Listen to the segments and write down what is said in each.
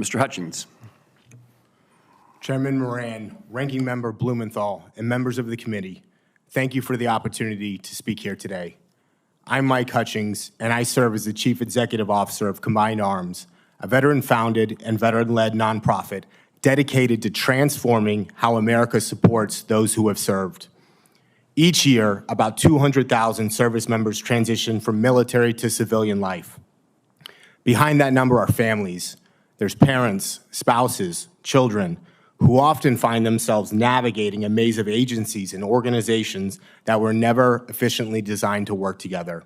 Mr. Hutchings. Chairman Moran, Ranking Member Blumenthal, and members of the committee, thank you for the opportunity to speak here today. I'm Mike Hutchings, and I serve as the Chief Executive Officer of Combined Arms, a veteran-founded and veteran-led nonprofit dedicated to transforming how America supports those who have served. Each year, about 200,000 service members transition from military to civilian life. Behind that number are families. There's parents, spouses, children, who often find themselves navigating a maze of agencies and organizations that were never efficiently designed to work together.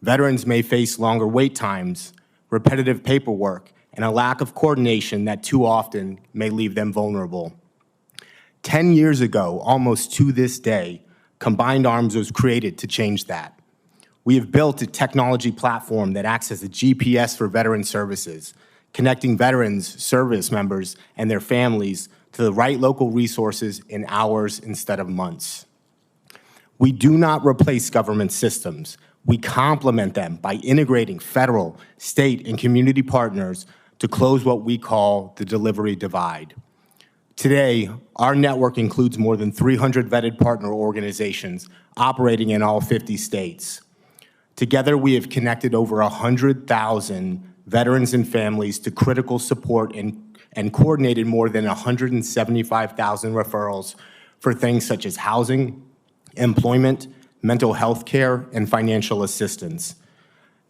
Veterans may face longer wait times, repetitive paperwork, and a lack of coordination that too often may leave them vulnerable. 10 years ago, almost to this day, Combined Arms was created to change that. We have built a technology platform that acts as a GPS for veteran services, connecting veterans, service members, and their families to the right local resources in hours instead of months. We do not replace government systems. We complement them by integrating federal, state, and community partners to close what we call the delivery divide. Today, our network includes more than 300 vetted partner organizations operating in all 50 states. Together, we have connected over 100,000 veterans and families to critical support and coordinated more than 175,000 referrals for things such as housing, employment, mental health care, and financial assistance.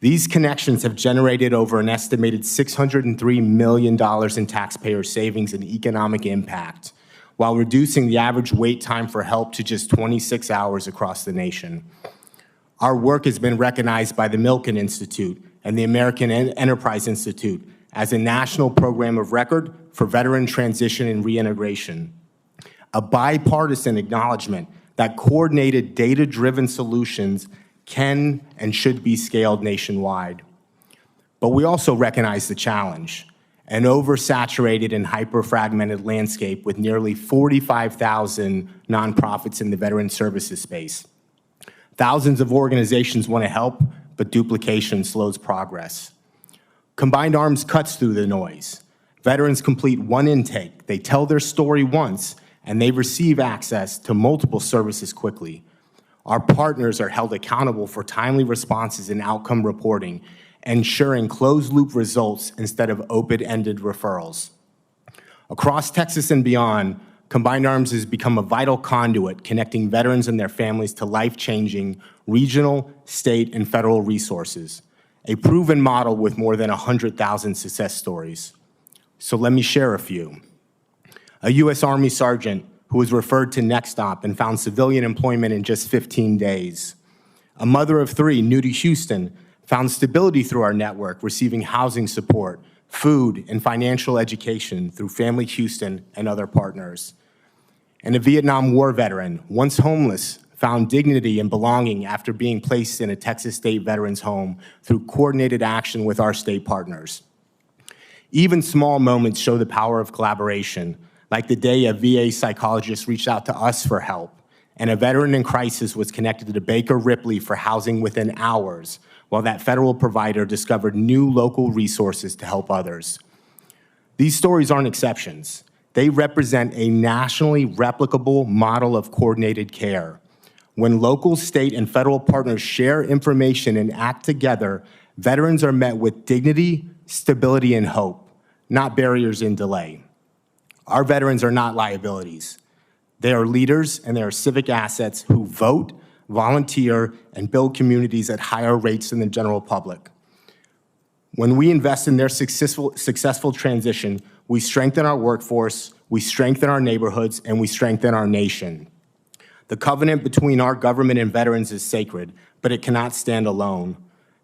These connections have generated over an estimated $603 million in taxpayer savings and economic impact, while reducing the average wait time for help to just 26 hours across the nation. Our work has been recognized by the Milken Institute and the American Enterprise Institute as a national program of record for veteran transition and reintegration, a bipartisan acknowledgement that coordinated data-driven solutions can and should be scaled nationwide. But we also recognize the challenge, an oversaturated and hyper-fragmented landscape with nearly 45,000 nonprofits in the veteran services space. Thousands of organizations want to help, but duplication slows progress. Combined Arms cuts through the noise. Veterans complete one intake, they tell their story once, and they receive access to multiple services quickly. Our partners are held accountable for timely responses and outcome reporting, ensuring closed-loop results instead of open-ended referrals. Across Texas and beyond, Combined Arms has become a vital conduit connecting veterans and their families to life-changing regional, state, and federal resources, a proven model with more than 100,000 success stories. So let me share a few. A U.S. Army sergeant who was referred to Next Stop and found civilian employment in just 15 days. A mother of three, new to Houston, found stability through our network, receiving housing support, food, and financial education through Family Houston and other partners. And a Vietnam War veteran, once homeless, found dignity and belonging after being placed in a Texas State Veterans Home through coordinated action with our state partners. Even small moments show the power of collaboration, like the day a VA psychologist reached out to us for help, and a veteran in crisis was connected to Baker Ripley for housing within hours, while that federal provider discovered new local resources to help others. These stories aren't exceptions. They represent a nationally replicable model of coordinated care. When local, state, and federal partners share information and act together, veterans are met with dignity, stability, and hope, not barriers and delay. Our veterans are not liabilities. They are leaders and they are civic assets who vote, volunteer, and build communities at higher rates than the general public. When we invest in their successful transition, we strengthen our workforce, we strengthen our neighborhoods, and we strengthen our nation. The covenant between our government and veterans is sacred, but it cannot stand alone.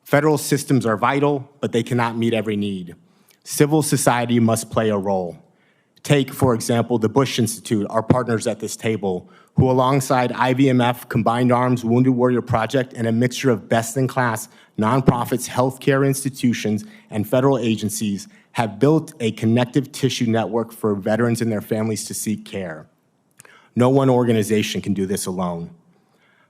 Federal systems are vital, but they cannot meet every need. Civil society must play a role. Take, for example, the Bush Institute, our partners at this table, who alongside IVMF, Combined Arms, Wounded Warrior Project, and a mixture of best-in-class nonprofits, healthcare institutions, and federal agencies have built a connective tissue network for veterans and their families to seek care. No one organization can do this alone.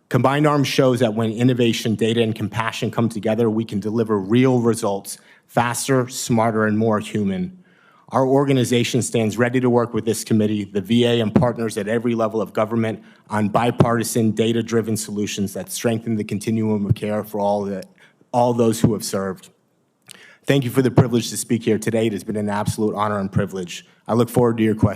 Combined Arms shows that when innovation, data, and compassion come together, we can deliver real results, faster, smarter, and more human. Our organization stands ready to work with this committee, the VA, and partners at every level of government on bipartisan, data-driven solutions that strengthen the continuum of care for all those who have served. Thank you for the privilege to speak here today. It has been an absolute honor and privilege. I look forward to your questions.